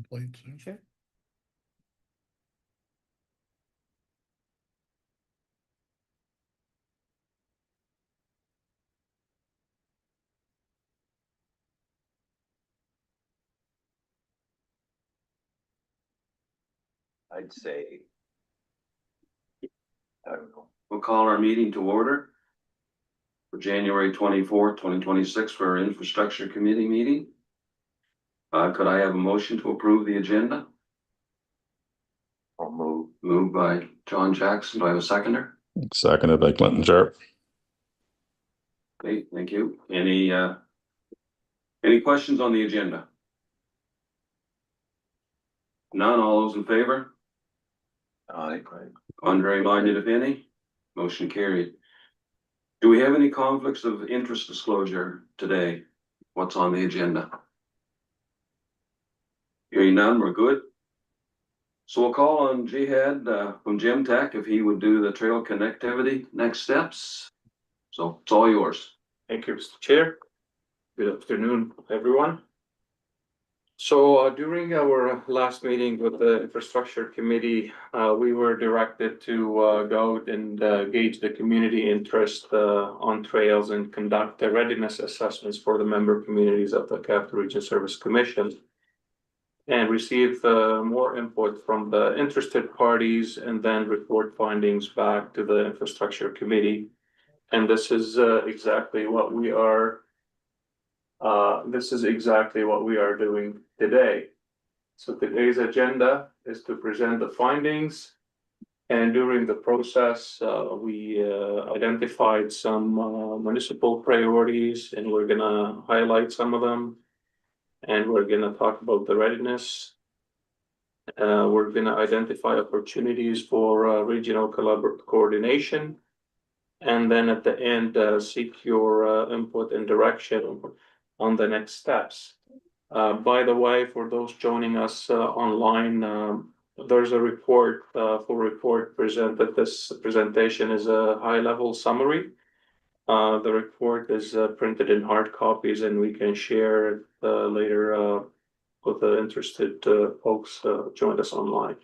complete. Sure. I'd say, I don't know. We'll call our meeting to order for January 24th, 2026 for our infrastructure committee meeting. Could I have a motion to approve the agenda? I'll move. Moved by John Jackson. Do I have a seconder? Seconded by Clinton Sharp. Okay, thank you. Any questions on the agenda? None. All those in favor? Aye. Contrary minded, if any? Motion carried. Do we have any conflicts of interest disclosure today? What's on the agenda? Hearing none, we're good. So we'll call on Jihad from Gem Tech if he would do the trail connectivity next steps. So it's all yours. Thank you, Mr. Chair. Good afternoon, everyone. So during our last meeting with the infrastructure committee, we were directed to go out and gauge the community interest on trails and conduct the readiness assessments for the member communities of the Capital Region Service Commission, and receive more input from the interested parties and then report findings back to the infrastructure committee. And this is exactly what we are doing today. So today's agenda is to present the findings. And during the process, we identified some municipal priorities, and we're gonna highlight some of them. And we're gonna talk about the readiness. We're gonna identify opportunities for regional coordination. And then at the end, seek your input and direction on the next steps. By the way, for those joining us online, there's a report, full report presented. This presentation is a high-level summary. The report is printed in hard copies, and we can share it later with the interested folks joined us online.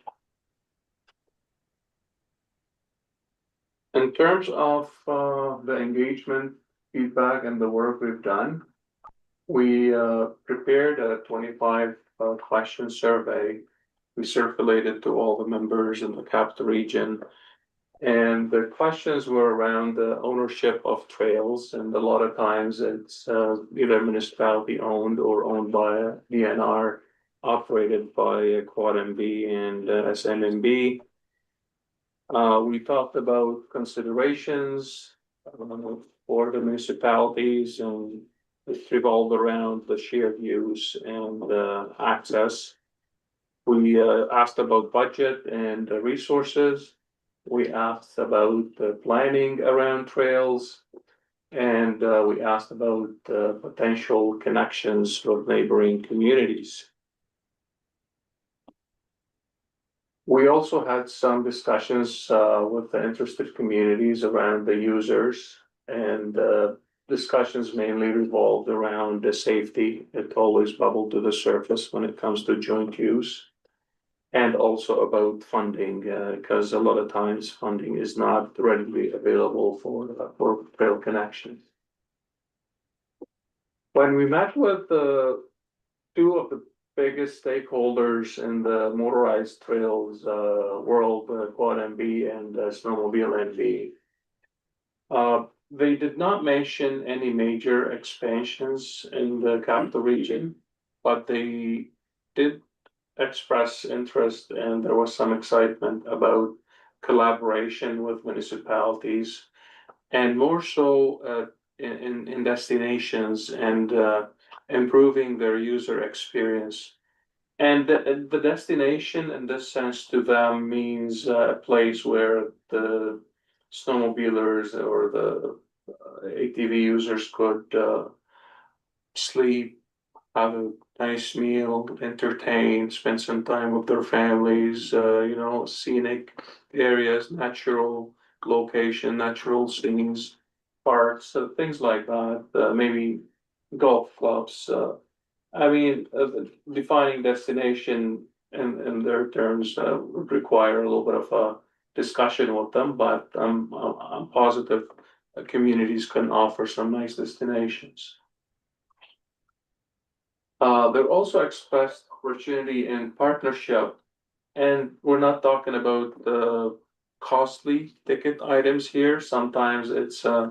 In terms of the engagement, feedback, and the work we've done, we prepared a 25 question survey. We circulated to all the members in the Capital Region, and the questions were around the ownership of trails, and a lot of times it's either municipality owned or owned by a DNR, operated by QuadMB and SMMB. We talked about considerations for the municipalities, and it revolved around the shared use and access. We asked about budget and resources. We asked about planning around trails, and we asked about potential connections with neighboring communities. We also had some discussions with the interested communities around the users, and discussions mainly revolved around the safety. It always bubbled to the surface when it comes to joint use, and also about funding, because a lot of times funding is not readily available for trail connections. When we met with two of the biggest stakeholders in the motorized trails world, QuadMB and Snowmobile NB, they did not mention any major expansions in the Capital Region, but they did express interest, and there was some excitement about collaboration with municipalities, and more so in destinations and improving their user experience. And the destination in this sense to them means a place where the snowmobilers or the ATV users could sleep, have a nice meal, entertain, spend some time with their families, scenic areas, natural location, natural scenes, parks, things like that, maybe golf clubs, I mean, defining destination in their terms would require a little bit of a discussion with them, but I'm positive communities can offer some nice destinations. They also expressed opportunity in partnership, and we're not talking about the costly ticket items here. Sometimes it's I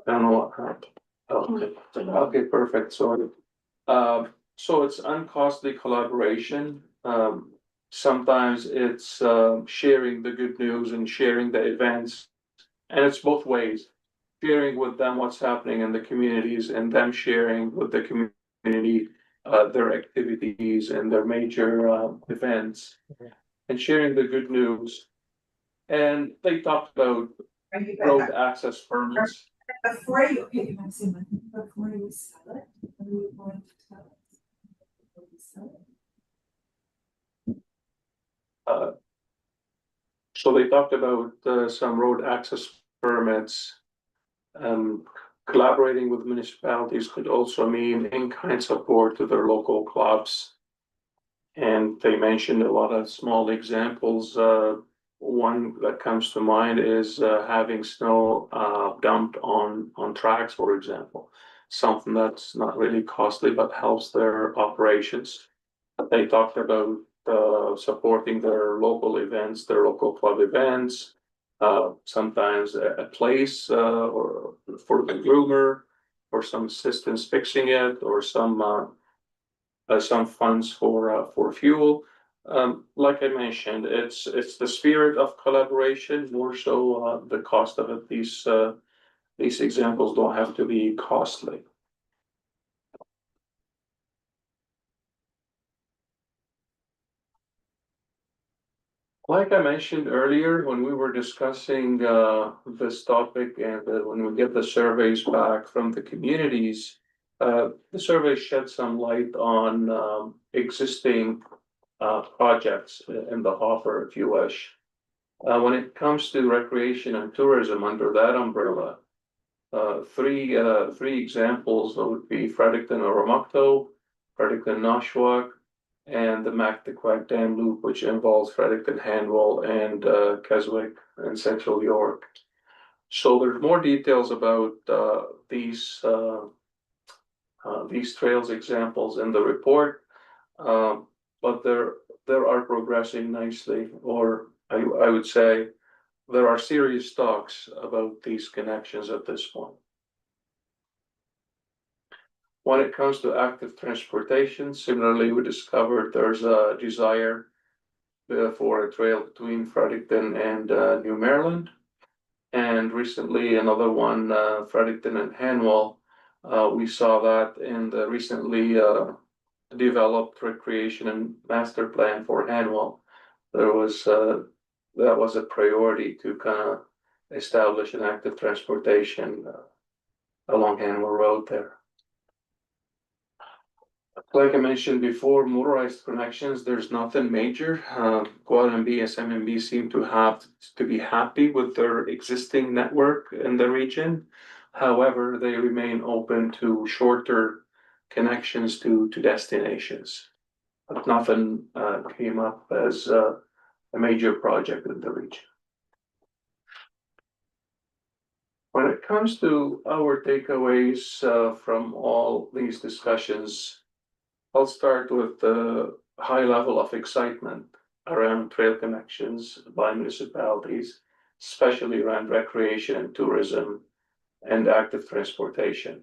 don't know what happened. Okay, perfect, sorry. So it's uncostly collaboration. Sometimes it's sharing the good news and sharing the events. And it's both ways, sharing with them what's happening in the communities and them sharing with the community their activities and their major events and sharing the good news. And they talked about Are you road access permits. before you, okay, Maxine, before you sell it, are you going to tell us? Before you sell it? So they talked about some road access permits. Collaborating with municipalities could also mean in-kind support to their local clubs. And they mentioned a lot of small examples. One that comes to mind is having snow dumped on tracks, for example. Something that's not really costly but helps their operations. They talked about supporting their local events, their local club events. Sometimes a place or for the groomer, or some assistance fixing it, or some funds for fuel. Like I mentioned, it's the spirit of collaboration more so the cost of it. These examples don't have to be costly. Like I mentioned earlier, when we were discussing this topic and when we get the surveys back from the communities, the survey shed some light on existing projects in the hopper, if you wish. When it comes to recreation and tourism under that umbrella, three examples would be Fredericton Oromocto, Fredericton Nashwaak, and the Mactaquac Dam Loop, which involves Fredericton Hanwell and Keswick and Central York. So there's more details about these trails examples in the report, but there are progressing nicely, or I would say there are serious talks about these connections at this point. When it comes to active transportation, similarly, we discovered there's a desire for a trail between Fredericton and New Maryland. And recently, another one, Fredericton and Hanwell. We saw that in the recently developed recreation and master plan for Hanwell. There was that was a priority to kind of establish an active transportation along Hanwell Road there. Like I mentioned before, motorized connections, there's nothing major. Quad and SMMB seem to be happy with their existing network in the region. However, they remain open to shorter connections to destinations. But nothing came up as a major project in the region. When it comes to our takeaways from all these discussions, I'll start with the high level of excitement around trail connections by municipalities, especially around recreation and tourism and active transportation.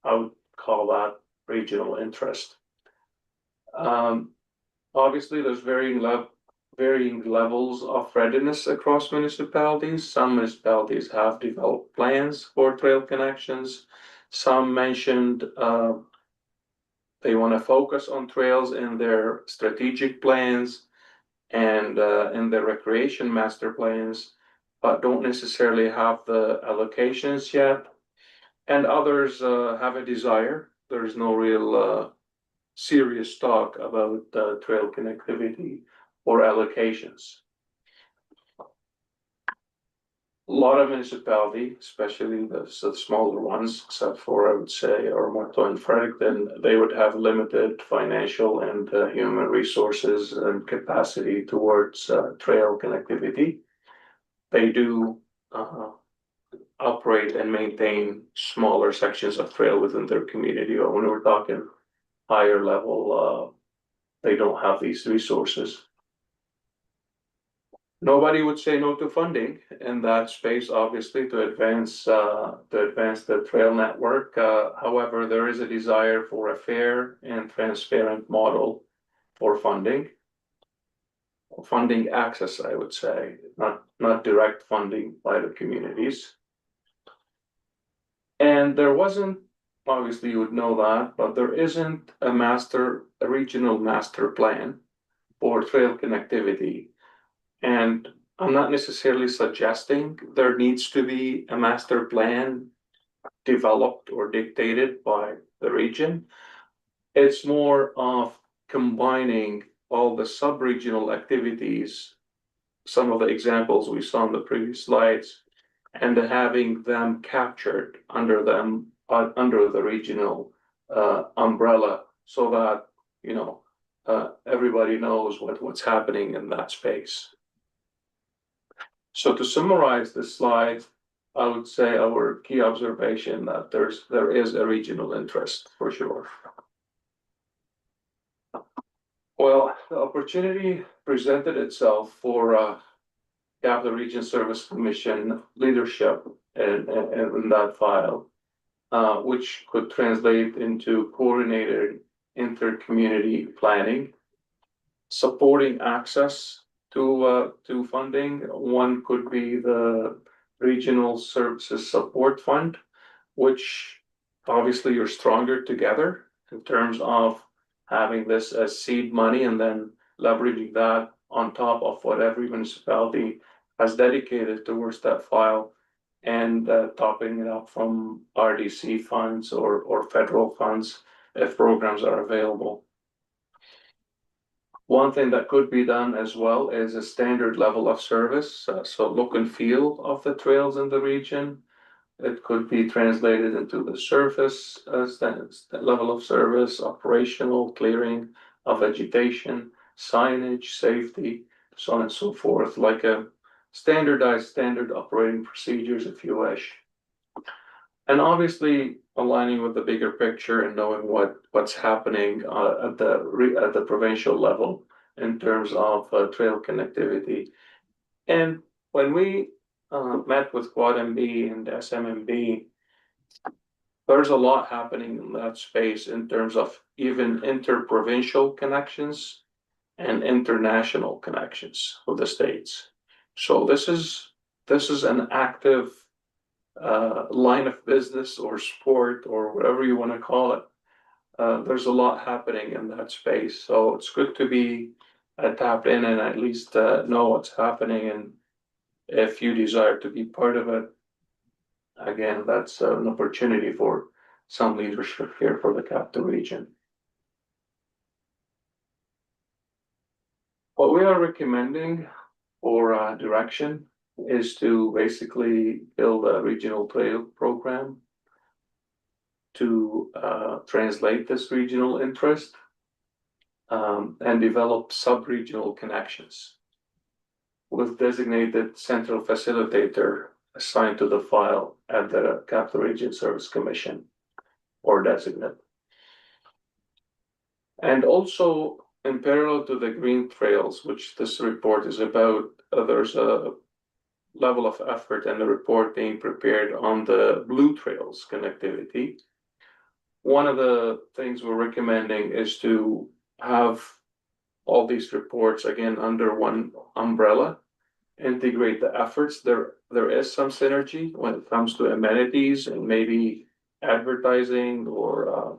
I would call that regional interest. Obviously, there's varying levels of readiness across municipalities. Some municipalities have developed plans for trail connections. Some mentioned they want to focus on trails in their strategic plans and in their recreation master plans, but don't necessarily have the allocations yet. And others have a desire. There's no real serious talk about trail connectivity or allocations. A lot of municipality, especially the smaller ones, except for I would say Ormonto and Fredericton, they would have limited financial and human resources and capacity towards trail connectivity. They do operate and maintain smaller sections of trail within their community, or when we're talking higher level, they don't have these resources. Nobody would say no to funding in that space, obviously, to advance the trail network. However, there is a desire for a fair and transparent model for funding. Funding access, I would say, not direct funding by the communities. And there wasn't, obviously you would know that, but there isn't a regional master plan for trail connectivity. And I'm not necessarily suggesting there needs to be a master plan developed or dictated by the region. It's more of combining all the sub-regional activities, some of the examples we saw in the previous slides, and having them captured under the regional umbrella, so that, you know, everybody knows what's happening in that space. So to summarize this slide, I would say our key observation that there is a regional interest for sure. Well, the opportunity presented itself for Capital Region Service Commission leadership in that file, which could translate into coordinated inter-community planning, supporting access to funding. One could be the Regional Services Support Fund, which obviously you're stronger together in terms of having this as seed money and then leveraging that on top of what every municipality has dedicated towards that file, and topping it up from RDC funds or federal funds if programs are available. One thing that could be done as well is a standard level of service, so look and feel of the trails in the region. It could be translated into the surface level of service, operational, clearing of vegetation, signage, safety, so on and so forth, like a standard operating procedures, if you wish. And obviously aligning with the bigger picture and knowing what's happening at the provincial level in terms of trail connectivity. And when we met with QuadMB and SMMB, there's a lot happening in that space in terms of even interprovincial connections and international connections with the states. So this is an active line of business or sport or whatever you want to call it. There's a lot happening in that space, so it's good to be tapped in and at least know what's happening. And if you desire to be part of it, again, that's an opportunity for some leadership here for the Capital Region. What we are recommending for direction is to basically build a regional trail program to translate this regional interest and develop sub-regional connections with designated central facilitator assigned to the file at the Capital Region Service Commission or designate. And also in parallel to the green trails, which this report is about, there's a level of effort and the report being prepared on the blue trails connectivity. One of the things we're recommending is to have all these reports again under one umbrella, integrate the efforts. There is some synergy when it comes to amenities and maybe advertising or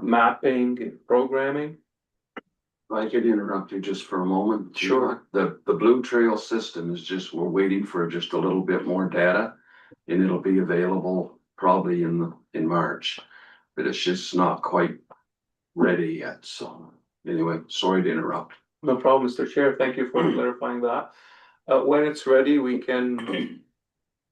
mapping and programming. I could interrupt you just for a moment. Sure. The Blue Trail system is just, we're waiting for just a little bit more data, and it'll be available probably in March, but it's just not quite ready yet. So anyway, sorry to interrupt. No problem, Mr. Chair. Thank you for clarifying that. When it's ready, we can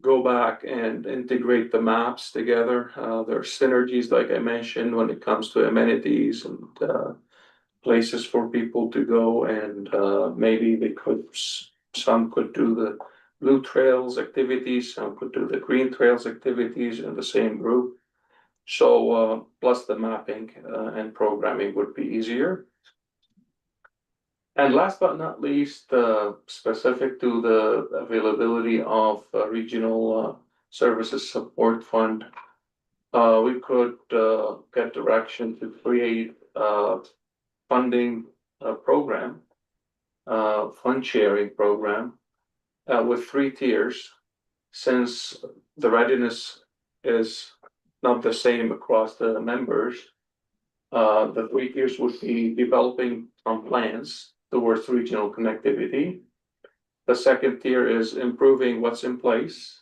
go back and integrate the maps together. There are synergies, like I mentioned, when it comes to amenities and places for people to go, and maybe they could, some could do the blue trails activities, some could do the green trails activities in the same group. So plus the mapping and programming would be easier. And last but not least, specific to the availability of regional services support fund, we could get direction to create a funding program, fund sharing program with 3 tiers, since the readiness is not the same across the members. The 3 tiers would be developing some plans towards regional connectivity. The second tier is improving what's in place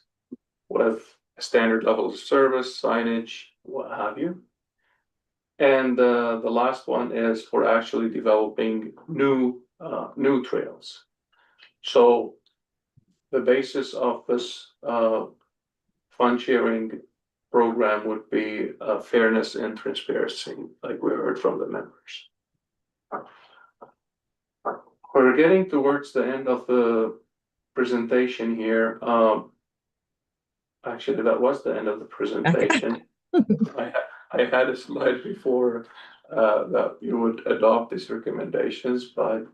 with standard levels of service, signage, what have you. And the last one is for actually developing new trails. So the basis of this fund sharing program would be fairness and transparency, like we heard from the members. We're getting towards the end of the presentation here. Actually, that was the end of the presentation. I had a slide before that you would adopt these recommendations, but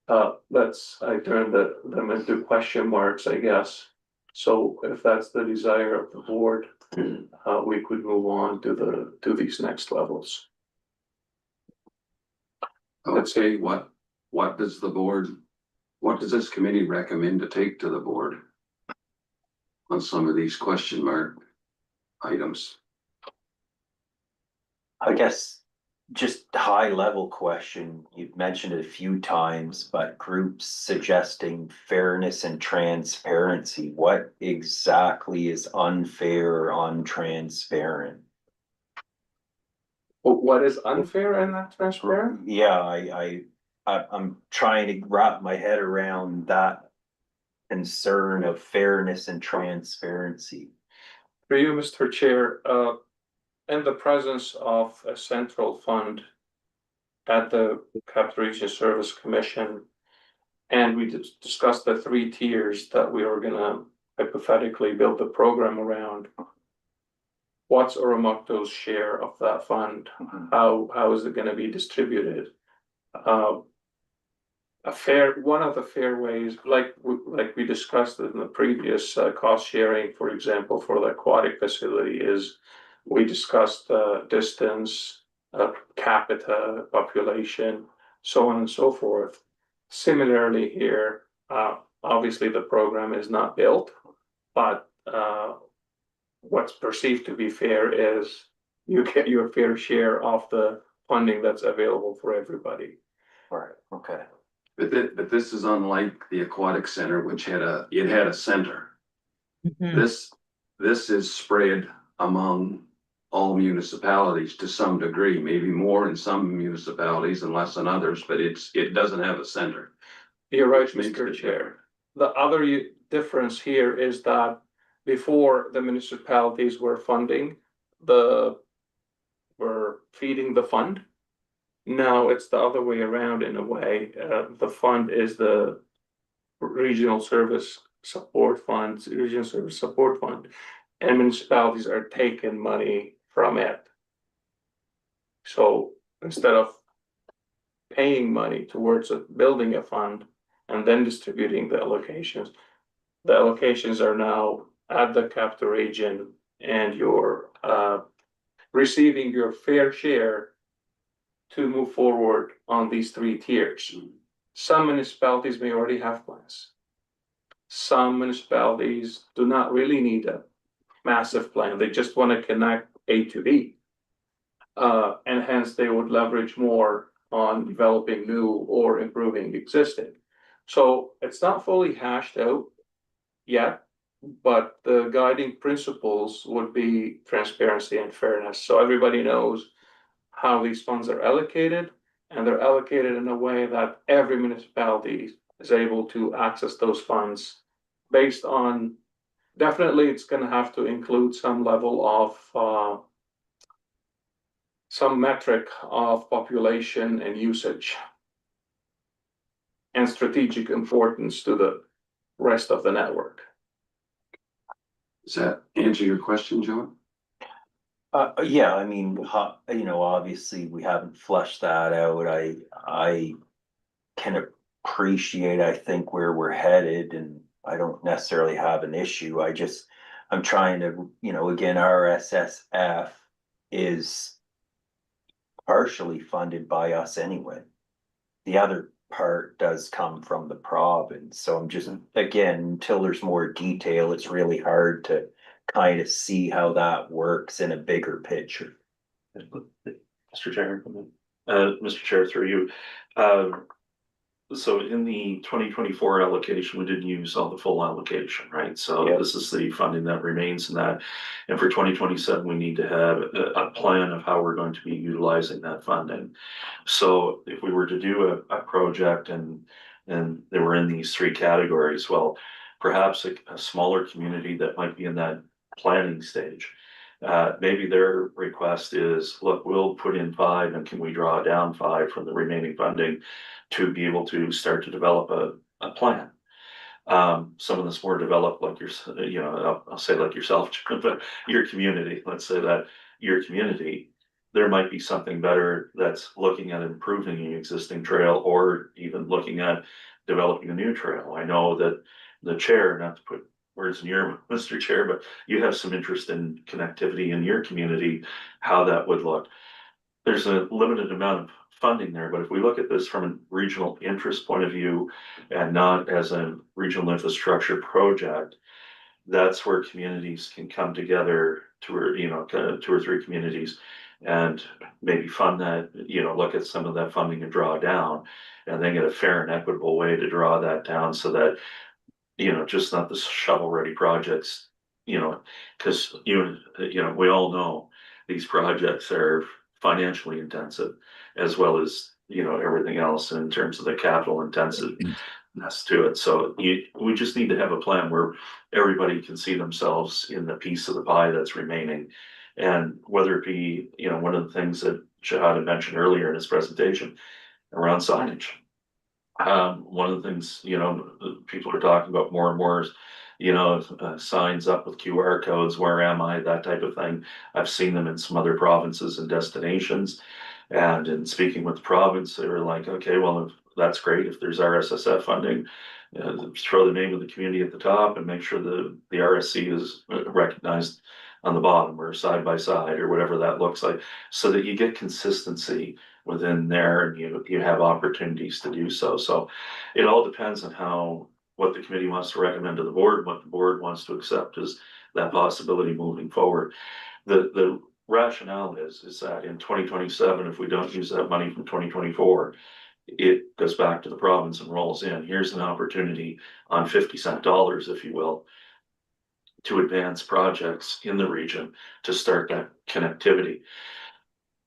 I turned them into question marks, I guess. So if that's the desire of the board, we could move on to these next levels. Okay, what does this committee recommend to take to the board on some of these question mark items? I guess just high level question, you've mentioned it a few times, but groups suggesting fairness and transparency. What exactly is unfair or untransparent? What is unfair and not transparent? Yeah, I'm trying to wrap my head around that concern of fairness and transparency. For you, Mr. Chair, in the presence of a central fund at the Capital Region Service Commission, and we discussed the 3 tiers that we were gonna hypothetically build the program around. What's Oromocto's share of that fund? How is it gonna be distributed? One of the fair ways, like we discussed in the previous cost sharing, for example, for the aquatic facility, is we discussed distance, capita, population, so on and so forth. Similarly here, obviously the program is not built, but what's perceived to be fair is you get your fair share of the funding that's available for everybody. Right, okay. But this is unlike the aquatic center, which had a center. This is spread among all municipalities to some degree, maybe more in some municipalities and less in others, but it doesn't have a center. You're right, Which makes Mr. it Chair. The other difference here is that before the municipalities were feeding the fund. Now it's the other way around in a way. The fund is the regional service support fund, and municipalities are taking money from it. So instead of paying money towards building a fund and then distributing the allocations are now at the Capital Region, and you're receiving your fair share to move forward on these 3 tiers. Some municipalities may already have plans. Some municipalities do not really need a massive plan. They just want to connect A to B. And hence they would leverage more on developing new or improving existing. So it's not fully hashed out yet, but the guiding principles would be transparency and fairness. So everybody knows how these funds are allocated, and they're allocated in a way that every municipality is able to access those funds based on, definitely it's gonna have to include some level of some metric of population and usage and strategic importance to the rest of the network. Does that answer your question, John? Yeah, I mean, you know, obviously we haven't fleshed that out. I can appreciate, I think, where we're headed, and I don't necessarily have an issue. I'm trying to, you know, again, RSSF is partially funded by us anyway. The other part does come from the province, so I'm just, again, until there's more detail, it's really hard to kind of see how that works in a bigger picture. Mr. Chair, Mr. Chair, through you. So in the 2024 allocation, we didn't use all the full allocation, right? So Yep. this is the funding that remains in that. And for 2027, we need to have a plan of how we're going to be utilizing that funding. So if we were to do a project and they were in these three categories, well, perhaps a smaller community that might be in that planning stage. Maybe their request is, look, we'll put in 5 and can we draw down 5 from the remaining funding to be able to start to develop a plan. Some of this more developed, like you know, I'll say like yourself, but your community, let's say that your community, there might be something better that's looking at improving the existing trail or even looking at developing a new trail. I know that the chair, not to put words in your Mr. Chair, but you have some interest in connectivity in your community, how that would look. There's a limited amount of funding there, but if we look at this from a regional interest point of view and not as a regional infrastructure project, that's where communities can come together to, you know, 2 or 3 communities and maybe fund that, you know, look at some of that funding and draw down and then get a fair and equitable way to draw that down so that, you know, just not the shovel ready projects, you know, because you know, we all know these projects are financially intensive as well as, you know, everything else in terms of the capital intensiveness to it. So we just need to have a plan where everybody can see themselves in the piece of the pie that's remaining. And whether it be, you know, one of the things that Shahad had mentioned earlier in his presentation around signage. One of the things, you know, people are talking about more and more is, you know, signs up with QR codes, where am I, that type of thing. I've seen them in some other provinces and destinations. And in speaking with the province, they were like, okay, well, if that's great. If there's RSSF funding, throw the name of the community at the top and make sure the RSC is recognized on the bottom or side by side or whatever that looks like, so that you get consistency within there and you have opportunities to do so. So it all depends on what the committee wants to recommend to the board, what the board wants to accept as that possibility moving forward. The rationale is that in 2027, if we don't use that money from 2024, it goes back to the province and rolls in. Here's an opportunity on 50-cent dollars, if you will, to advance projects in the region to start that connectivity.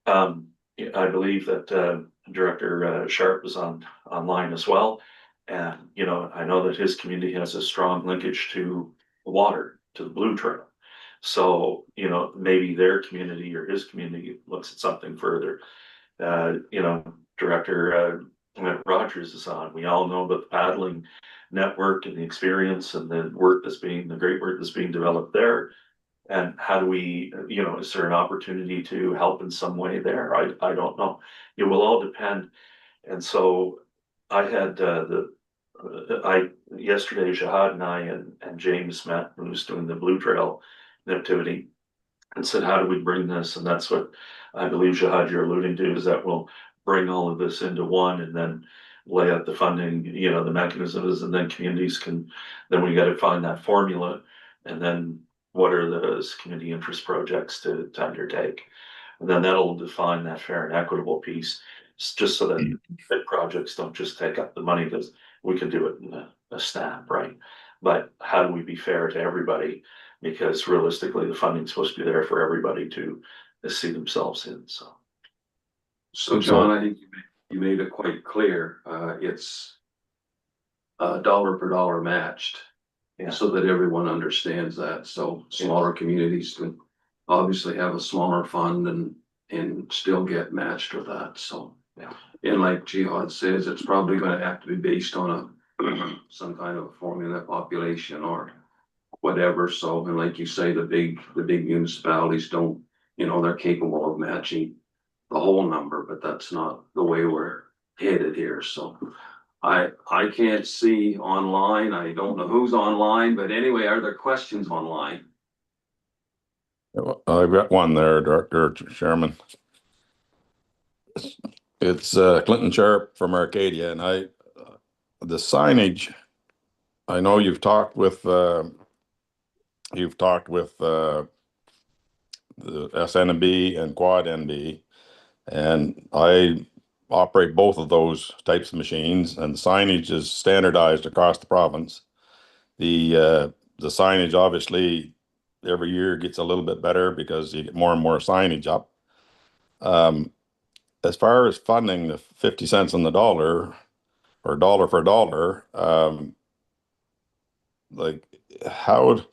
I believe that Director Sharp was online as well. And, you know, I know that his community has a strong linkage to water, to the Blue Trail. So, you know, maybe their community or his community looks at something further. You know, Director Rogers is on. We all know about the paddling network and the experience and the great work that's being developed there. And how do we, you know, is there an opportunity to help in some way there? I don't know. It will all depend. And so I had yesterday, Shahad and I and James met, who was doing the Blue Trail activity, and said, how do we bring this? And that's what I believe, Shahad, you're alluding to, is that we'll bring all of this into one and then lay out the funding, you know, the mechanisms, and then communities then we got to find that formula. And then what are those community interest projects to undertake? And then that'll define that fair and equitable piece, just so that big projects don't just take up the money, because we can do it in a snap, right? But how do we be fair to everybody? Because realistically, the funding's supposed to be there for everybody to see themselves in, so. So John, I think you made it quite clear, it's dollar per dollar matched. Yeah. so that everyone understands that. So smaller communities can obviously have a smaller fund and still get matched with that, so. Yeah. And like Jihad says, it's probably gonna have to be based on a, some kind of formula population or whatever, so, and like you say, the big municipalities don't, you know, they're capable of matching the whole number, but that's not the way we're headed here, so. I can't see online, I don't know who's online, but anyway, are there questions online? I've got one there, Director Chairman. It's Clinton Sharp from Arcadia, and the signage, I know you've talked with the SNB and Quad NB, and I operate both of those types of machines, and the signage is standardized across the province. The signage obviously every year gets a little bit better because you get more and more signage up. As far as funding the 50 cents on the dollar or dollar for dollar, like how,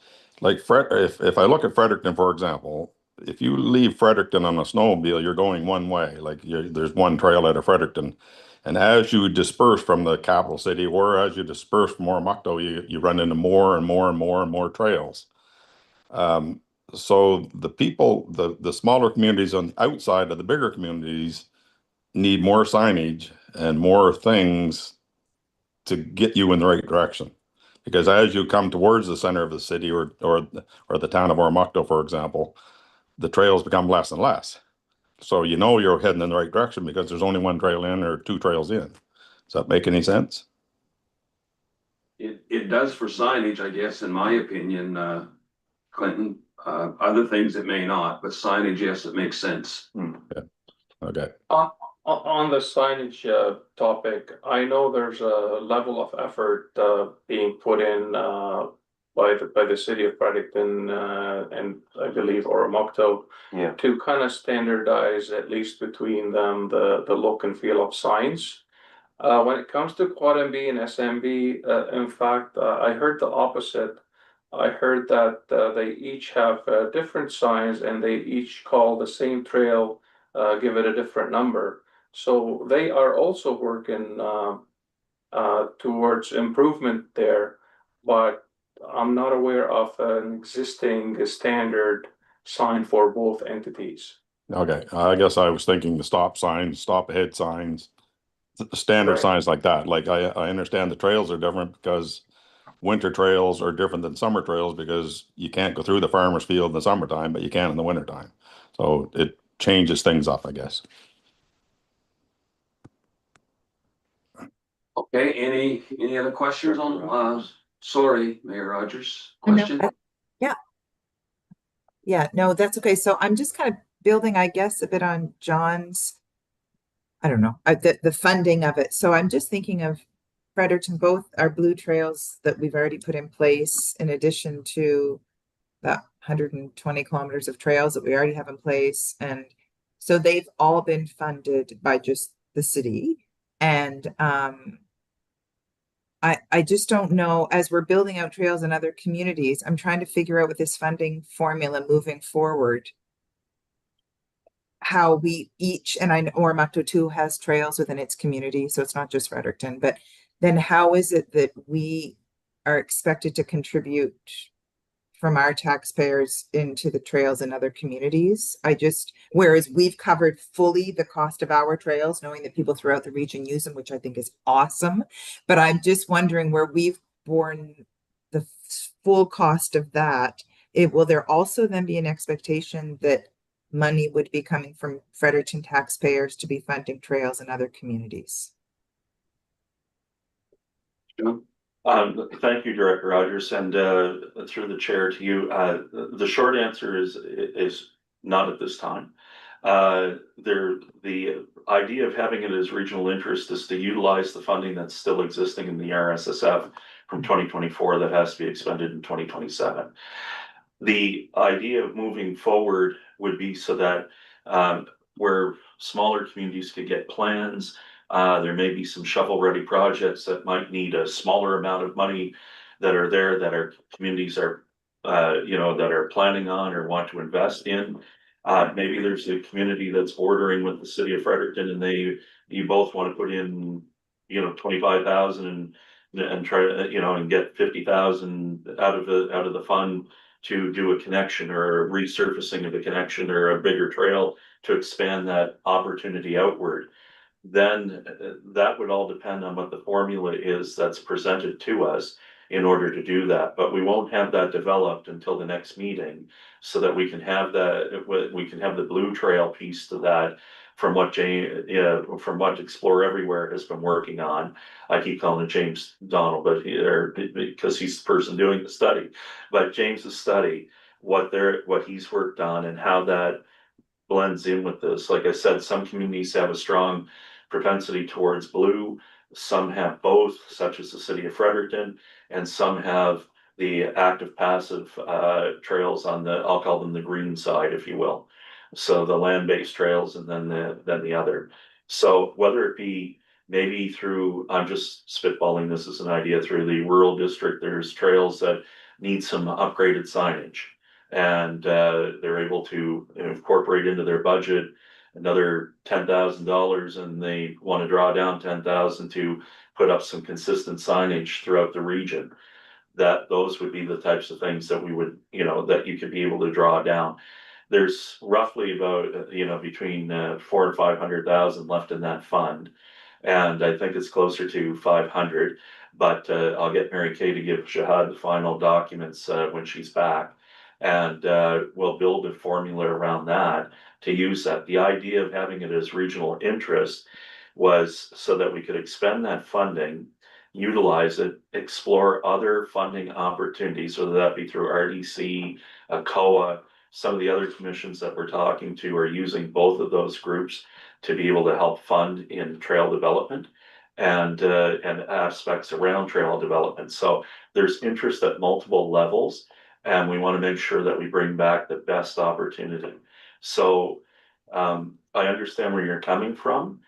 like if I look at Fredericton, for example, if you leave Fredericton on a snowmobile, you're going one way, like there's one trail out of Fredericton. And as you disperse from the capital city, or as you disperse from Oromocto, you run into more and more and more and more trails. So the people, the smaller communities on the outside of the bigger communities need more signage and more things to get you in the right direction. Because as you come towards the center of the city or the town of Oromocto, for example, the trails become less and less. So you know you're heading in the right direction because there's only one trail in or two trails in. Does that make any sense? It does for signage, I guess, in my opinion, Clinton. Other things it may not, but signage, yes, it makes sense. Okay. On the signage topic, I know there's a level of effort being put in by the city of Fredericton and I believe Oromocto Yeah. to kind of standardize, at least between them, the look and feel of signs. When it comes to Quad MB and SMB, in fact, I heard the opposite. I heard that they each have different signs and they each call the same trail, give it a different number. So they are also working towards improvement there, but I'm not aware of an existing standard sign for both entities. Okay. I guess I was thinking the stop signs, stop ahead signs, standard Right. signs like that. Like I understand the trails are different because winter trails are different than summer trails because you can't go through the farmer's field in the summertime, but you can in the wintertime. So it changes things up, I guess. Okay, any other questions on, sorry, Mayor Rogers, Oh, no, question? Yeah. Yeah, no, that's okay. So I'm just kind of building, I guess, a bit on John's, I don't know, the funding of it. So I'm just thinking of Fredericton, both our blue trails that we've already put in place, in addition to the 120 kilometers of trails that we already have in place. And so they've all been funded by just the city. And I just don't know, as we're building out trails in other communities, I'm trying to figure out with this funding formula moving forward, how we each, and I know Oromocto too has trails within its community, so it's not just Fredericton, but then how is it that we are expected to contribute from our taxpayers into the trails in other communities? Whereas we've covered fully the cost of our trails, knowing that people throughout the region use them, which I think is awesome. But I'm just wondering where we've borne the full cost of that, will there also then be an expectation that money would be coming from Fredericton taxpayers to be funding trails in other communities? John? Thank you, Director Rogers, and through the chair to you. The short answer is not at this time. The idea of having it as regional interest is to utilize the funding that's still existing in the RSSF from 2024 that has to be expended in 2027. The idea of moving forward would be so that where smaller communities could get plans, there may be some shovel-ready projects that might need a smaller amount of money that are there, that our communities are, you know, that are planning on or want to invest in. Maybe there's a community that's bordering with the city of Fredericton and you both want to put in, you know, 25,000 and try to, you know, and get 50,000 out of the fund to do a connection or a resurfacing of the connection or a bigger trail to expand that opportunity outward. Then that would all depend on what the formula is that's presented to us in order to do that. But we won't have that developed until the next meeting, so that we can have the Blue Trail piece to that from what from what Explore Everywhere has been working on. I keep calling it James Donald, but because he's the person doing the study. But James's study, what he's worked on and how that blends in with this. Like I said, some communities have a strong propensity towards blue, some have both, such as the city of Fredericton, and some have the active passive trails on the, I'll call them the green side, if you will. So the land-based trails and then the other. So whether it be maybe through, I'm just spitballing this as an idea, through the rural district, there's trails that need some upgraded signage. And they're able to incorporate into their budget another $10,000, and they want to draw down 10,000 to put up some consistent signage throughout the region. That those would be the types of things that we would, you know, that you could be able to draw down. There's roughly about, you know, between 400,000 and 500,000 left in that fund, and I think it's closer to 500. But I'll get Mary Kay to give Shahad the final documents when she's back. And we'll build a formula around that to use that. The idea of having it as regional interest was so that we could expend that funding, utilize it, explore other funding opportunities, whether that be through RDC, COA. Some of the other commissions that we're talking to are using both of those groups to be able to help fund in trail development and aspects around trail development. So there's interest at multiple levels. And we want to make sure that we bring back the best opportunity. So I understand where you're coming from.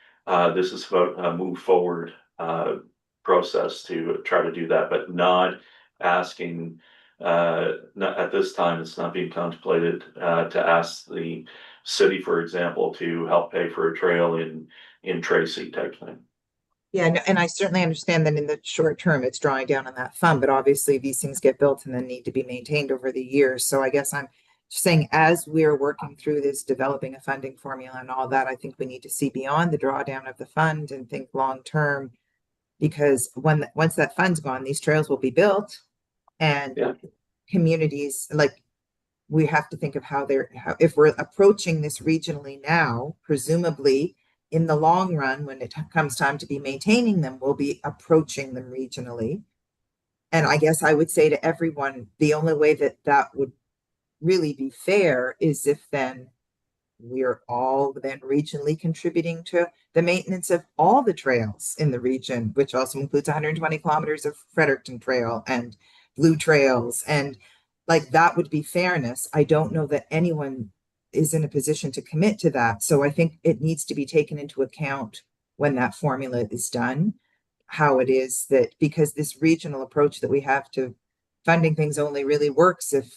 This is about a move forward process to try to do that, but not asking, not, at this time, it's not being contemplated to ask the city, for example, to help pay for a trail in Tracy type thing. Yeah, and I certainly understand that in the short term, it's drawing down on that fund, but obviously these things get built and then need to be maintained over the years. So I guess I'm just saying, as we're working through this, developing a funding formula and all that, I think we need to see beyond the drawdown of the fund and think long term, because once that fund's gone, these trails will be built, and communities, like, we have to think of how if we're approaching this regionally now, presumably in the long run, when it comes time to be maintaining them, we'll be approaching them regionally. And I guess I would say to everyone, the only way that would really be fair is if then we're all then regionally contributing to the maintenance of all the trails in the region, which also includes 120 kilometers of Fredericton Trail and Blue Trails. And like, that would be fairness. I don't know that anyone is in a position to commit to that. So I think it needs to be taken into account when that formula is done, how it is that, because this regional approach that we have to funding things only really works if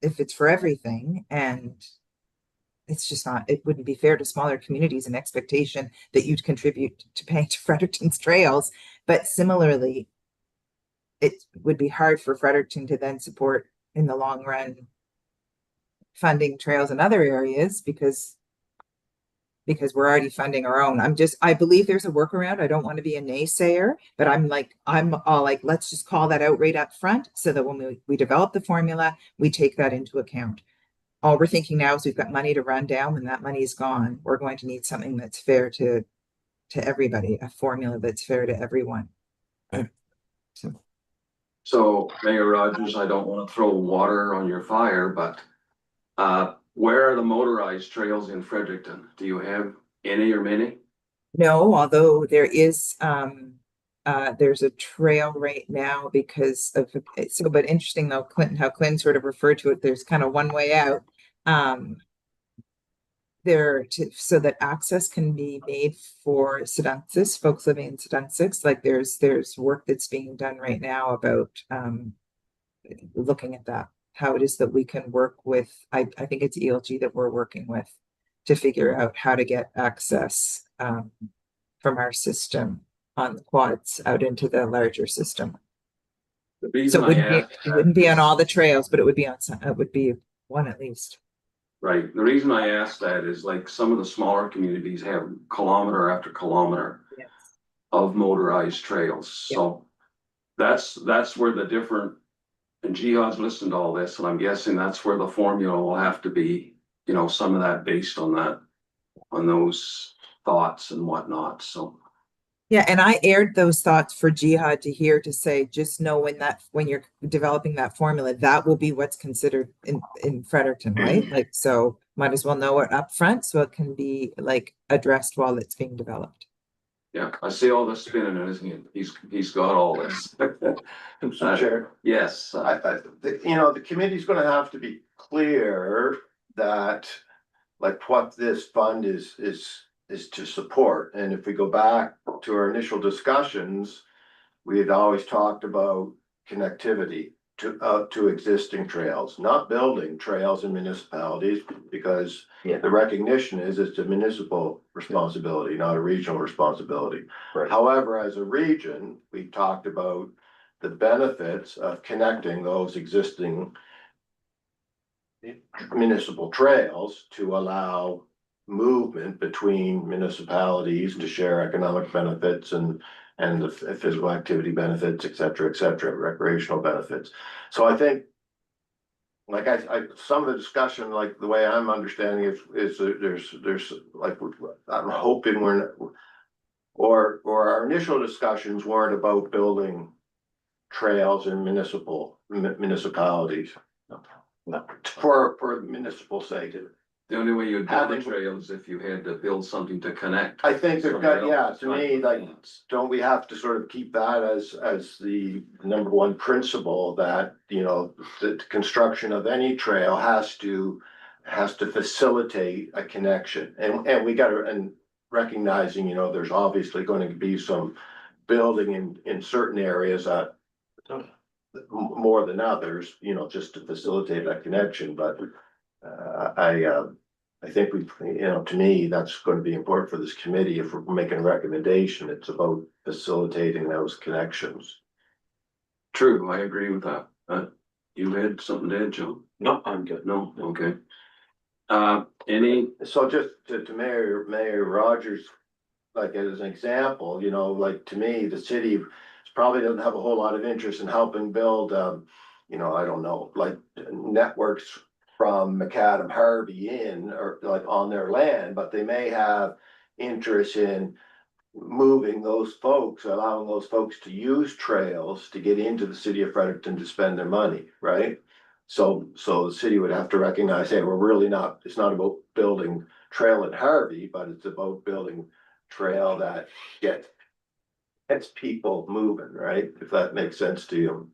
it's for everything. And it's just not, it wouldn't be fair to smaller communities, an expectation that you'd contribute to paying to Fredericton's trails. But similarly, it would be hard for Fredericton to then support in the long run funding trails in other areas because we're already funding our own. I believe there's a workaround. I don't want to be a naysayer, but I'm all like, let's just call that out right up front so that when we develop the formula, we take that into account. All we're thinking now is we've got money to run down. When that money is gone, we're going to need something that's fair to everybody, a formula that's fair to everyone. So Mayor Rogers, I don't want to throw water on your fire, but where are the motorized trails in Fredericton? Do you have any or many? No, although there is there's a trail right now because of so, but interesting though, Clinton, how Clinton sort of referred to it, there's kind of one way out. so that access can be made for Sedunsis, folks living in Sedunsis. Like there's work that's being done right now about looking at that, how it is that we can work with, I think it's ELG that we're working with to figure out how to get access from our system on the quads out into the larger system. The So reason it I wouldn't be, asked. it wouldn't be on all the trails, but it would be on some, it would be one at least. Right, the reason I asked that is like some of the smaller communities have kilometer after kilometer Yes. of motorized trails, so. That's where the different, and Jihad's listened to all this, and I'm guessing that's where the formula will have to be, you know, some of that based on that. On those thoughts and whatnot, so. Yeah, and I aired those thoughts for Jihad to hear, to say, just know when you're developing that formula, that will be what's considered in Fredericton, right? Like, so might as well know it up front so it can be like addressed while it's being developed. Yeah, I see all this spinning in his head, he's got all this. Mr. Chair, Yes, the committee's gonna have to be clear that, like, what this fund is to support. And if we go back to our initial discussions, we had always talked about connectivity to existing trails, not building trails in municipalities, because Yeah. the recognition is it's a municipal responsibility, not a regional responsibility. Right. However, as a region, we talked about the benefits of connecting those existing municipal trails to allow movement between municipalities to share economic benefits and the physical activity benefits, et cetera, recreational benefits. So I think, like some of the discussion, like the way I'm understanding it, is that there's like, I'm hoping or our initial discussions weren't about building trails in municipalities. No. For municipal sake. the only way you'd build a Having- trail is if you had to build something to connect. I think they've got, yeah, to me, like, Somewhere. don't we have to sort of keep that as the number one principle that, you know, the construction of any trail has to facilitate a connection, and we gotta, and recognizing, you know, there's obviously going to be some building in certain areas that more than others, you know, just to facilitate that connection, but I think we, you know, to me, that's going to be important for this committee. If we're making a recommendation, it's about facilitating those connections. True, I agree with that. You had something to add, Joe? No, I'm good. No, okay. Any, So just to Mayor Rogers, like as an example, you know, like to me, the city probably doesn't have a whole lot of interest in helping build, you know, I don't know, like networks from Macadam Harvey in or like on their land, but they may have interest in moving those folks, allowing those folks to use trails to get into the city of Fredericton to spend their money, right? So the city would have to recognize, hey, we're really not, it's not about building trail in Harvey, but it's about building trail that gets people moving, right? If that makes sense to you,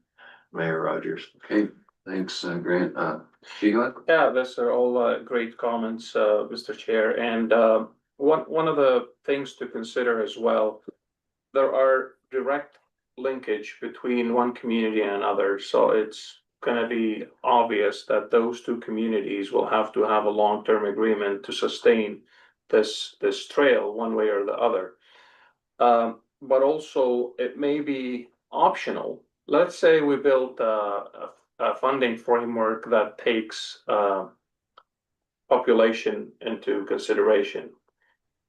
Mayor Rogers. okay, thanks, Grant, Sheila? Yeah, those are all great comments, Mr. Chair, and one of the things to consider as well, there are direct linkage between one community and another, so it's gonna be obvious that those two communities will have to have a long-term agreement to sustain this trail one way or the other. But also it may be optional. Let's say we build a funding framework that takes population into consideration.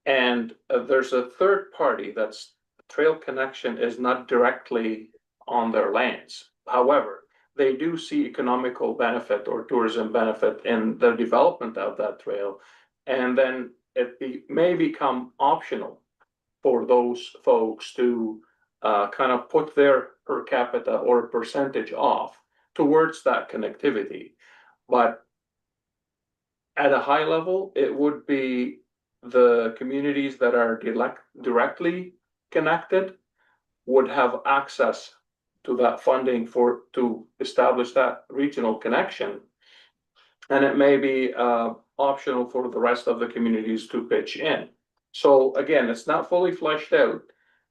And there's a third party that's trail connection is not directly on their lands. However, they do see economical benefit or tourism benefit in the development of that trail. And then may become optional for those folks to kind of put their per capita or percentage off towards that connectivity. But at a high level, it would be the communities that are directly connected would have access to that funding to establish that regional connection. And it may be optional for the rest of the communities to pitch in. So again, it's not fully fleshed out.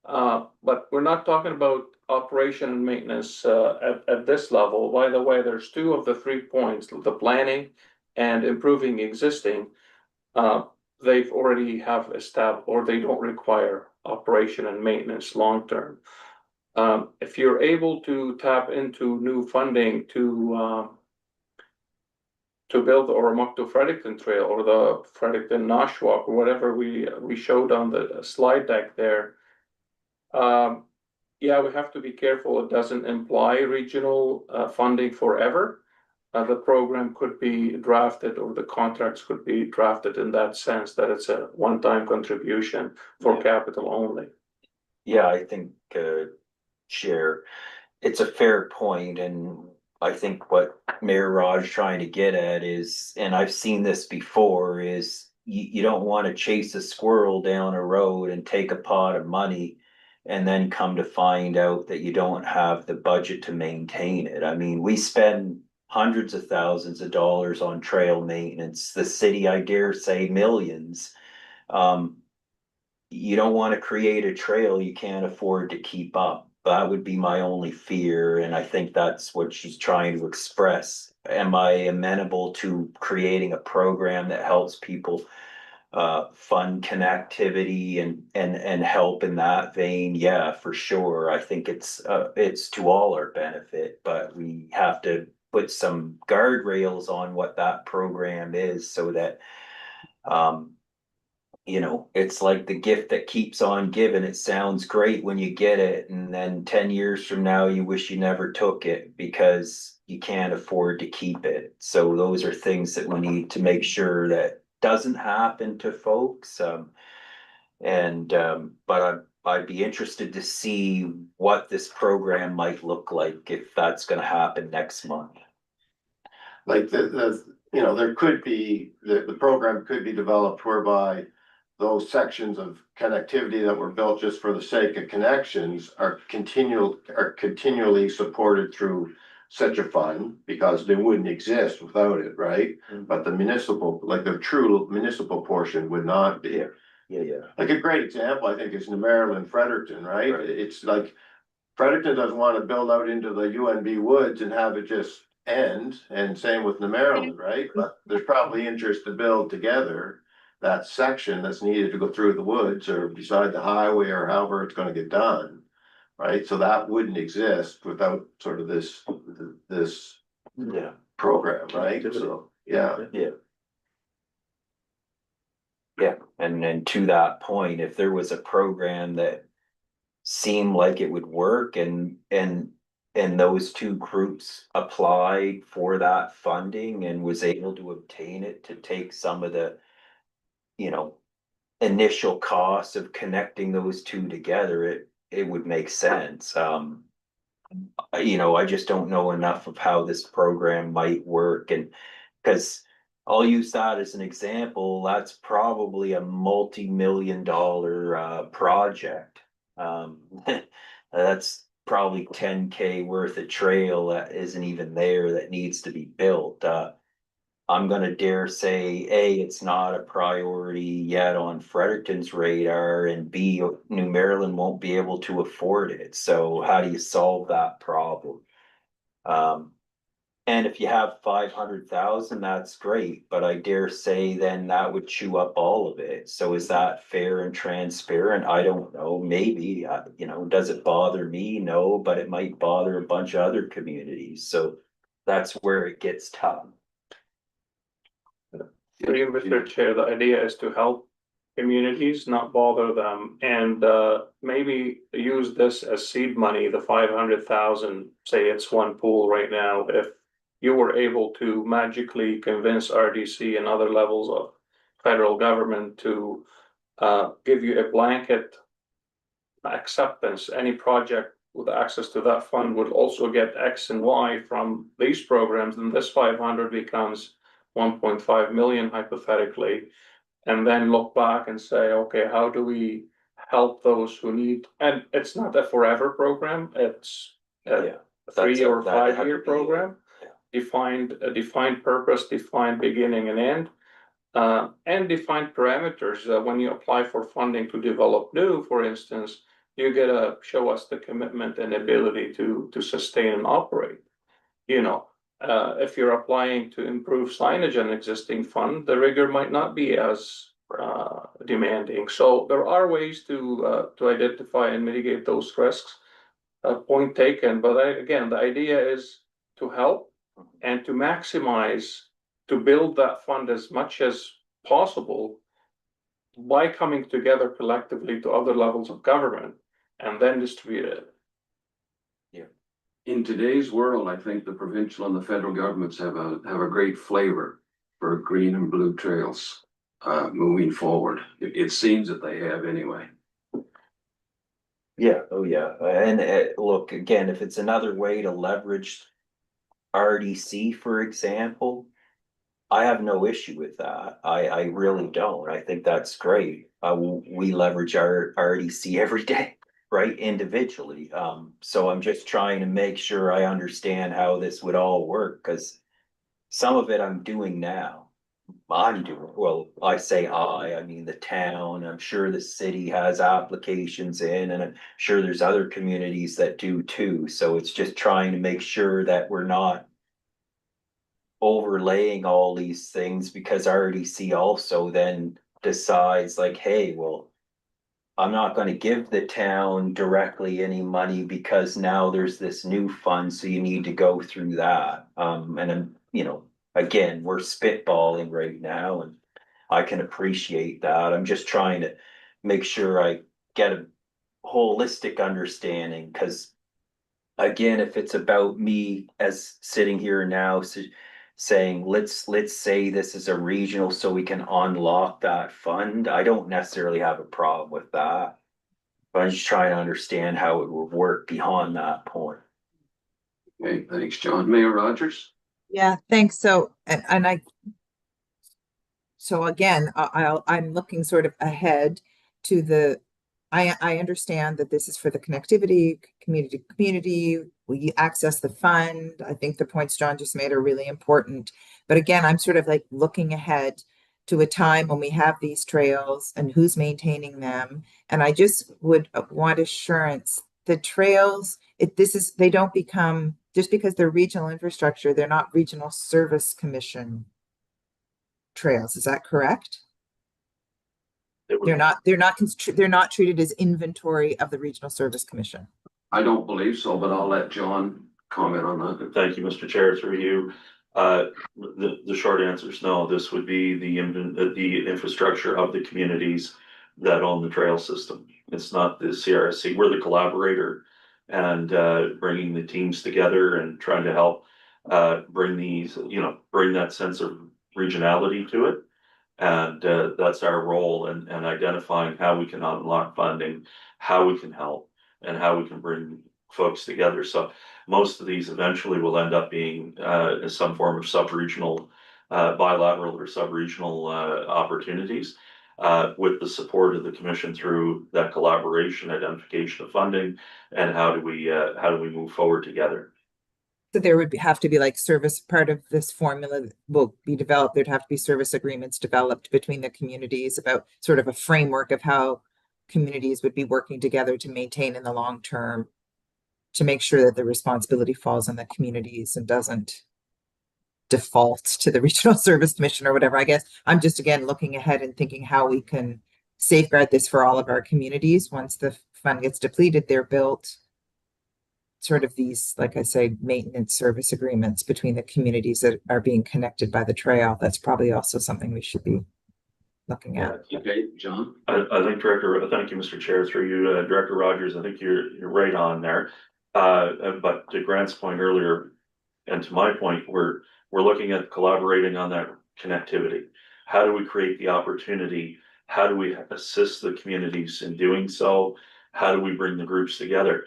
But we're not talking about operation and maintenance at this level. By the way, there's two of the 3 points, the planning and improving existing. They've already have established, or they don't require operation and maintenance long-term. If you're able to tap into new funding to build the Oromocto Fredericton Trail or the Fredericton Nashwauk or whatever we showed on the slide deck there. Yeah, we have to be careful. It doesn't imply regional funding forever. The program could be drafted, or the contracts could be drafted in that sense, that it's a one-time contribution for Yeah. capital only. Yeah, I think, Chair, it's a fair point, and I think what Mayor Raj trying to get at is, and I've seen this before, is you don't wanna chase a squirrel down a road and take a pot of money and then come to find out that you don't have the budget to maintain it. I mean, we spend hundreds of thousands of dollars on trail maintenance, the city, I dare say, millions. You don't wanna create a trail you can't afford to keep up. That would be my only fear, and I think that's what she's trying to express. Am I amenable to creating a program that helps people fund connectivity and help in that vein? Yeah, for sure. I think it's to all our benefit, but we have to put some guardrails on what that program is so that you know, it's like the gift that keeps on giving. It sounds great when you get it, and then 10 years from now, you wish you never took it because you can't afford to keep it. So those are things that we need to make sure that doesn't happen to folks. But I'd be interested to see what this program might look like if that's gonna happen next month. Like you know, there could be, the program could be developed whereby those sections of connectivity that were built just for the sake of connections are continually supported through such a fund, because they wouldn't exist without it, right? But the municipal, like the true municipal portion would not be. Yeah. Like a great example, I think, is New Maryland, Fredericton, right? It's like Fredericton doesn't want to build out into the UNB woods and have it just end, and same with New Maryland, right? But there's probably interest to build together that section that's needed to go through the woods or beside the highway or however it's gonna get done. Right, so that wouldn't exist without sort of this Yeah. program, right? So, yeah. Yeah, and then to that point, if there was a program that seemed like it would work and those two groups applied for that funding and was able to obtain it to take some of the, you know, initial costs of connecting those two together, it would make sense. You know, I just don't know enough of how this program might work, and because I'll use that as an example, that's probably a multi-million dollar project. That's probably 10K worth of trail that isn't even there that needs to be built. I'm gonna dare say, A, it's not a priority yet on Fredericton's radar, and B, New Maryland won't be able to afford it. So how do you solve that problem? And if you have 500,000, that's great, but I dare say then that would chew up all of it. So is that fair and transparent? I don't know, maybe, you know, does it bother me? No, but it might bother a bunch of other communities, so that's where it gets tough. Mr. Chair, the idea is to help communities, not bother them, and maybe use this as seed money, the 500,000, say it's one pool right now. If you were able to magically convince RDC and other levels of federal government to give you a blanket acceptance, any project with access to that fund would also get X and Y from these programs, then this 500 becomes 1.5 million hypothetically, and then look back and say, okay, how do we help those who need, and it's not a forever program, it's a 3 or 5 year program. a defined purpose, defined beginning and end. And defined parameters, when you apply for funding to develop new, for instance, you gotta show us the commitment and ability to sustain and operate. You know, if you're applying to improve signage on existing fund, the rigor might not be as demanding. So there are ways to identify and mitigate those risks. Point taken, but again, the idea is to help and to maximize, to build that fund as much as possible by coming together collectively to other levels of government and then distribute it. In today's world, I think the provincial and the federal governments have a great flavor for green and blue trails moving forward. It seems that they have anyway. Yeah, oh yeah, and look, again, if it's another way to leverage RDC, for example, I have no issue with that. I really don't. I think that's great. We leverage our RDC every day, right, individually. So I'm just trying to make sure I understand how this would all work, because some of it I'm doing now. I'm doing, well, I say I mean the town. I'm sure the city has applications in, and I'm sure there's other communities that do too. So it's just trying to make sure that we're not overlaying all these things, because RDC also then decides like, hey, well, I'm not gonna give the town directly any money because now there's this new fund, so you need to go through that. And I'm, again, we're spitballing right now, and I can appreciate that. I'm just trying to make sure I get a holistic understanding, because again, if it's about me as sitting here now, saying, let's say this is a regional so we can unlock that fund, I don't necessarily have a problem with that. But I'm just trying to understand how it would work beyond that point. Okay, thanks, John. Mayor Rogers? Yeah, thanks. So, so again, I'm looking sort of ahead to I understand that this is for the connectivity, community to community. We access the fund. I think the points John just made are really important. But again, I'm sort of like looking ahead to a time when we have these trails and who's maintaining them. And I just would want assurance the trails, they don't become, just because they're regional infrastructure, they're not regional service commission trails. Is that correct? They're not treated as inventory of the Regional Service Commission. I don't believe so, but I'll let John comment on that. Thank you, Mr. Chair, through you. The short answer is no. This would be the infrastructure of the communities that own the trail system. It's not the CRSC. We're the collaborator, and bringing the teams together and trying to help bring that sense of regionality to it. And that's our role, and identifying how we can unlock funding, how we can help, and how we can bring folks together. So most of these eventually will end up being some form of sub-regional, bilateral or sub-regional opportunities with the support of the commission through that collaboration, identification of funding, and how do we move forward together. So there would have to be like service, part of this formula will be developed. There'd have to be service agreements developed between the communities about sort of a framework of how communities would be working together to maintain in the long term, to make sure that the responsibility falls on the communities and doesn't default to the Regional Service Commission or whatever. I guess I'm just, again, looking ahead and thinking how we can safeguard this for all of our communities. Once the fund gets depleted, they're built sort of these, like I say, maintenance service agreements between the communities that are being connected by the trail. That's probably also something we should be looking at. Okay, John? I think thank you, Mr. Chair, through you, Director Rogers. I think you're right on there. But to Grant's point earlier, and to my point, we're looking at collaborating on that connectivity. How do we create the opportunity? How do we assist the communities in doing so? How do we bring the groups together?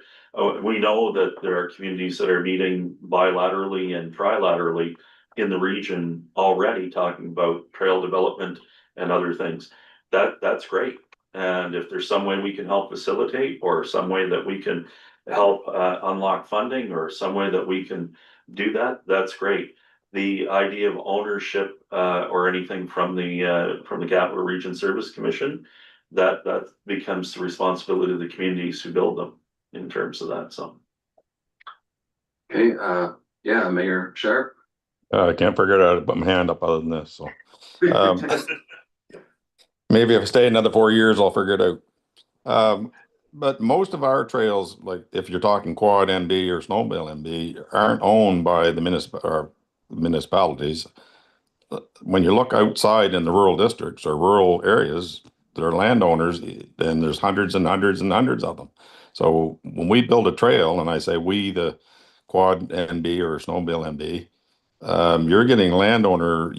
We know that there are communities that are meeting bilaterally and trilaterally in the region already, talking about trail development and other things. That's great. And if there's some way we can help facilitate, or some way that we can help unlock funding or some way that we can do that, that's great. The idea of ownership or anything from the Capital Region Service Commission, that becomes the responsibility of the communities who build them in terms of that, so. Okay, yeah, Mayor Sharp. I can't figure out how to put my hand up other than this, so. Maybe if I stay another 4 years, I'll figure it out. But most of our trails, like if you're talking Quad MB or Snowmobile MB, aren't owned by the municipalities. When you look outside in the rural districts or rural areas, they're landowners, and there's hundreds and hundreds and hundreds of them. So when we build a trail, and I say we, the Quad MB or Snowmobile MB, you're getting landowner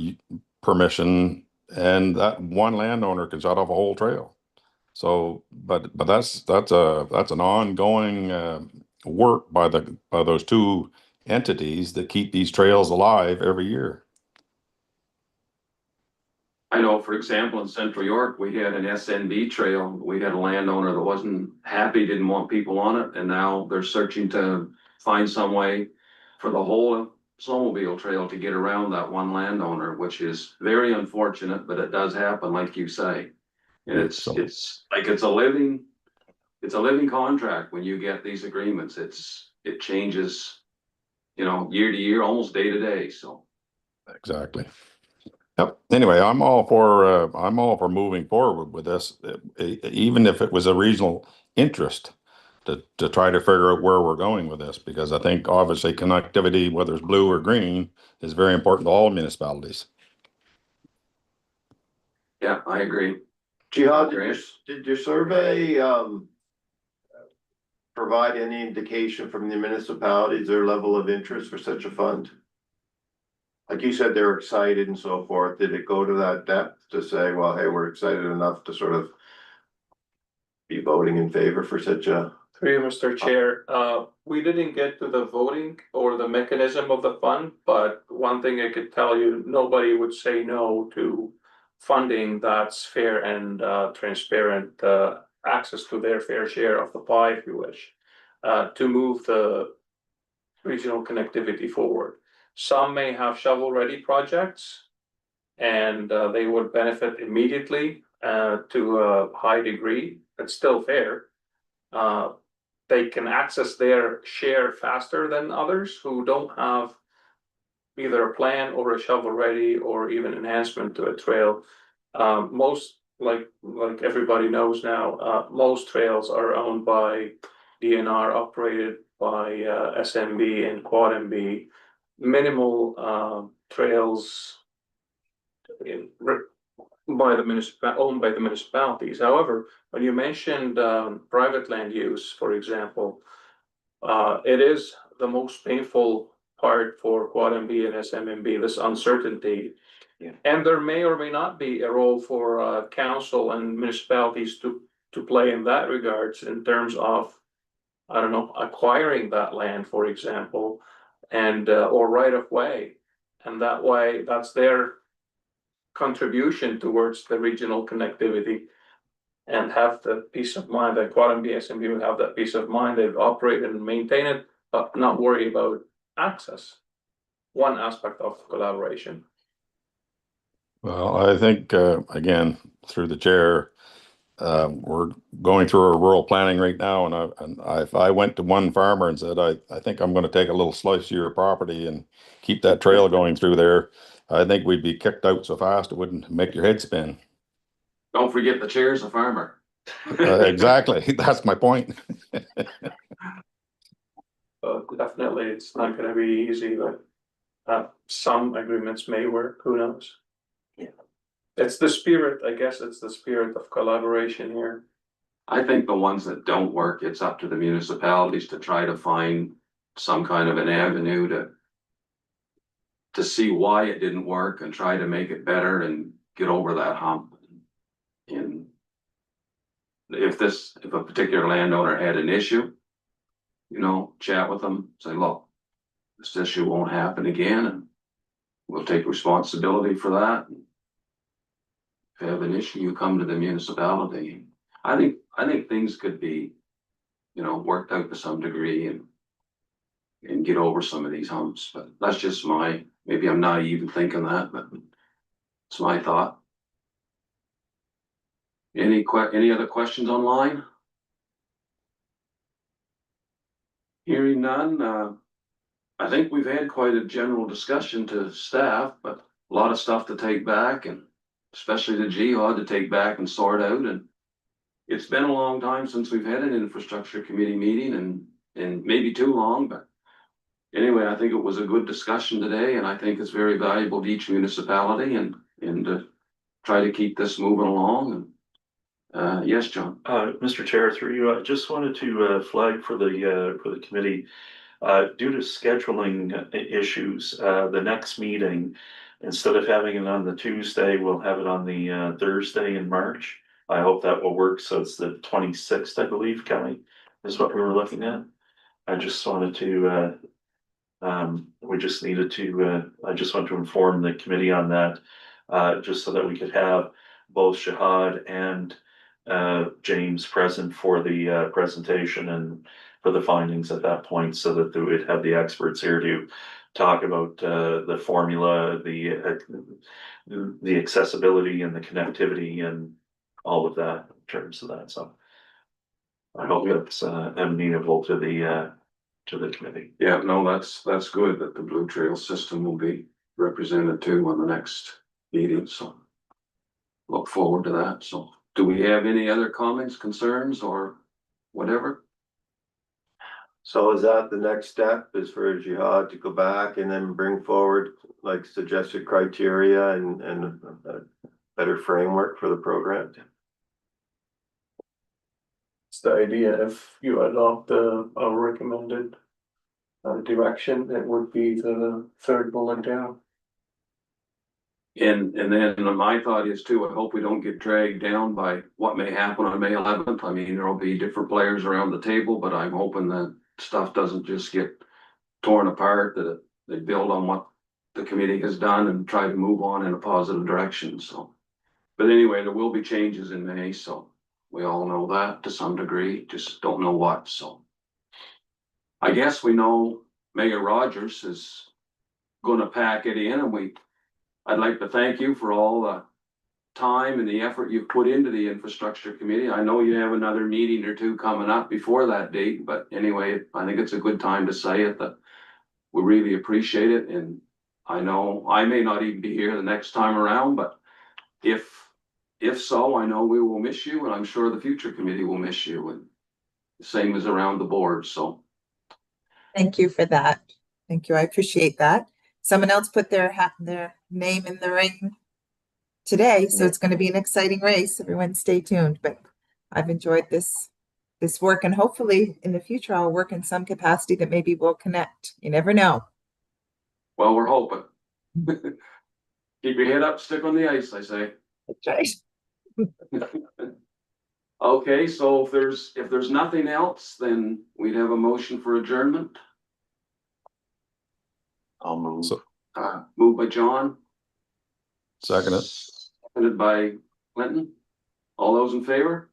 permission, and that one landowner can shut off a whole trail. So, but that's an ongoing work by those two entities that keep these trails alive every year. I know, for example, in Central York, we had an SNB trail. We had a landowner that wasn't happy, didn't want people on it, and now they're searching to find some way for the whole snowmobile trail to get around that one landowner, which is very unfortunate, but it does happen, like you say. And it's like it's a living contract when you get these agreements. It changes, you know, year to year, almost day to day, so. Exactly. Yep. Anyway, I'm all for moving forward with this, even if it was a regional interest to try to figure out where we're going with this, because I think obviously connectivity, whether it's blue or green, is very important to all municipalities. Yeah, I agree. Jihad, did your survey, provide any indication from the municipalities, their level of interest for such a fund? Like you said, they're excited and so forth. Did it go to that depth to say, well, hey, we're excited enough to sort of be voting in favor for such a? Through you, Mr. Chair, we didn't get to the voting or the mechanism of the fund, but one thing I could tell you, nobody would say no to funding that's fair and transparent, access to their fair share of the pie, if you wish, to move the regional connectivity forward. Some may have shovel-ready projects, and they would benefit immediately to a high degree. It's still fair. They can access their share faster than others who don't have either a plan or a shovel-ready or even enhancement to a trail. Most, like everybody knows now, most trails are owned by DNR, operated by SMB and Quad MB. Minimal trails owned by the municipalities. However, when you mentioned private land use, for example, it is the most painful part for Quad MB and SMMB, this uncertainty. Yeah. And there may or may not be a role for council and municipalities to play in that regards in terms of, I don't know, acquiring that land, for example, and or right of way. And that way, that's their contribution towards the regional connectivity, and have the peace of mind that Quad MB, SMB would have that peace of mind. They'd operate and maintain it, but not worry about access. One aspect of collaboration. Well, I think, again, through the chair, we're going through a rural planning right now, and if I went to one farmer and said, I think I'm going to take a little slice of your property and keep that trail going through there, I think we'd be kicked out so fast it wouldn't make your head spin. Don't forget the chair's a farmer. Exactly. That's my point. Definitely, it's not going to be easy, but some agreements may work. Who knows? Yeah. It's the spirit, I guess. It's the spirit of collaboration here. I think the ones that don't work, it's up to the municipalities to try to find some kind of an avenue to see why it didn't work and try to make it better and get over that hump. And if a particular landowner had an issue, you know, chat with them, say, look, this issue won't happen again, and we'll take responsibility for that. If you have an issue, you come to the municipality. I think things could be you know, worked out to some degree and get over some of these humps, but that's just maybe I'm naive in thinking that, but it's my thought. Any other questions online? Hearing none, I think we've had quite a general discussion to staff, but a lot of stuff to take back and especially the GHOD to take back and sort out. And it's been a long time since we've had an infrastructure committee meeting and maybe too long, but anyway, I think it was a good discussion today and I think it's very valuable to each municipality and to try to keep this moving along. And yes, John. Mr. Chair, through you, I just wanted to flag for the committee, due to scheduling issues, the next meeting, instead of having it on the Tuesday, we'll have it on the Thursday in March. I hope that will work. So it's the 26th, I believe, Kelly, is what we were looking at. I just wanted to, we just needed to, I just want to inform the committee on that, just so that we could have both Shahad and James present for the presentation and for the findings at that point, so that we'd have the experts here to talk about the formula, the accessibility and the connectivity and all of that in terms of that. So I hope it's amenable to the committee. Yeah, no, that's good that the Blue Trail system will be represented too on the next meeting, so look forward to that. So do we have any other comments, concerns, or whatever? So is that the next step, is for GHOD to go back and then bring forward like suggested criteria and a better framework for the program? It's the idea, if you adopt a recommended direction, it would be the third bullet down. And then my thought is too, I hope we don't get dragged down by what may happen on May 11th. I mean, there'll be different players around the table, but I'm hoping that stuff doesn't just get torn apart, that they build on what the committee has done and try to move on in a positive direction, so. But anyway, there will be changes in May, so we all know that to some degree, just don't know what, so. I guess we know Mayor Rogers is gonna pack it in, and I'd like to thank you for all the time and the effort you've put into the infrastructure committee. I know you have another meeting or two coming up before that date, but anyway, I think it's a good time to say it, that we really appreciate it. And I know I may not even be here the next time around, but if so, I know we will miss you, and I'm sure the future committee will miss you, and the same as around the board, so. Thank you for that. Thank you. I appreciate that. Someone else put their name in the ring today, so it's going to be an exciting race. Everyone stay tuned, but I've enjoyed this work, and hopefully in the future I'll work in some capacity that maybe we'll connect. You never know. Well, we're hoping. Keep your head up, stick on the ice, I say. That's right. Okay, so if there's nothing else, then we'd have a motion for adjournment. I'll move. So- Moved by John. Second it. Seconded by Clinton. All those in favor?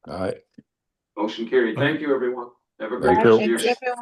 All right. Motion carried. Thank you, everyone. Have a Thank great you. rest of your Thanks, everyone.